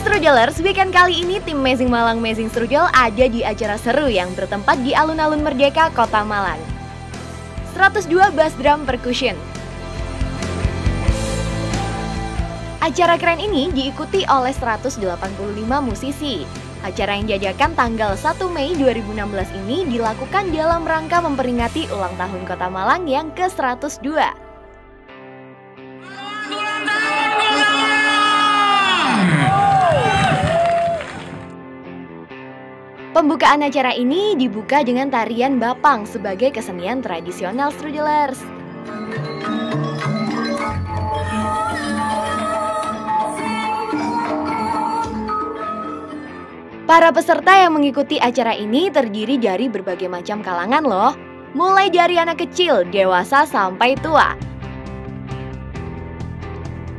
Strudelers, weekend kali ini tim Amazing Malang Amazing Strudel ada di acara seru yang bertempat di alun-alun Merdeka, Kota Malang. 102 bass drum percussion. Acara keren ini diikuti oleh 185 musisi. Acara yang diadakan tanggal 1 Mei 2016 ini dilakukan dalam rangka memperingati ulang tahun Kota Malang yang ke-102. Pembukaan acara ini dibuka dengan tarian bapang sebagai kesenian tradisional Strudelers. Para peserta yang mengikuti acara ini terdiri dari berbagai macam kalangan loh, mulai dari anak kecil, dewasa, sampai tua.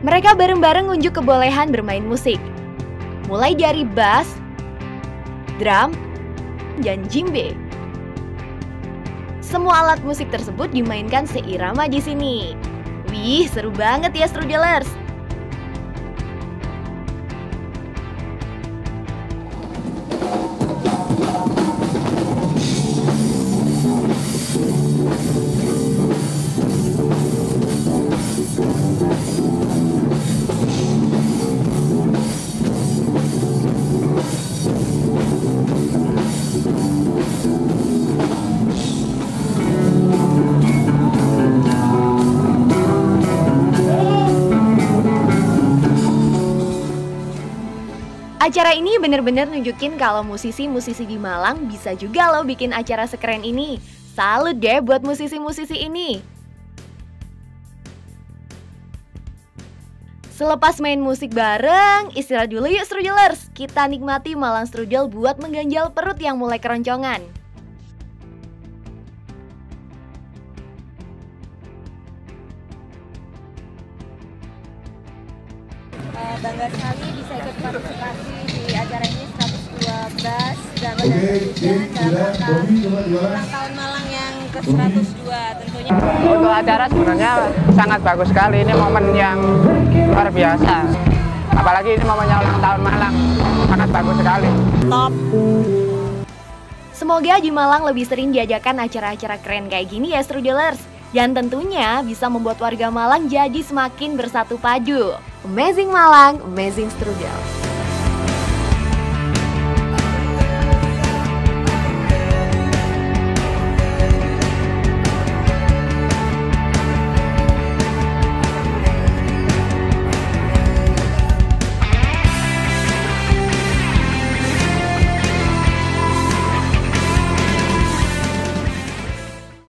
Mereka bareng-bareng unjuk kebolehan bermain musik, mulai dari bass, drum, dan djembe. Semua alat musik tersebut dimainkan seirama di sini. Wih, seru banget ya Strudelers! Acara ini bener-bener nunjukin kalau musisi-musisi di Malang bisa juga loh bikin acara sekeren ini. Salut deh buat musisi-musisi ini. Selepas main musik bareng, istirahat dulu yuk Strudelers. Kita nikmati Malang Strudel buat mengganjal perut yang mulai keroncongan. Bangga sekali bisa ikut partisipasi di acara ini 102 bass dan percussion dalam rangka ulang tahun Malang yang ke-102 tentunya. Untuk acara sebenarnya sangat bagus sekali, ini momen yang luar biasa. Apalagi ini momennya ulang tahun Malang, sangat bagus sekali. Top. Semoga di Malang lebih sering diadakan acara-acara keren kayak gini ya Strudelers. Dan tentunya bisa membuat warga Malang jadi semakin bersatu padu. Amazing Malang, Amazing Strudel.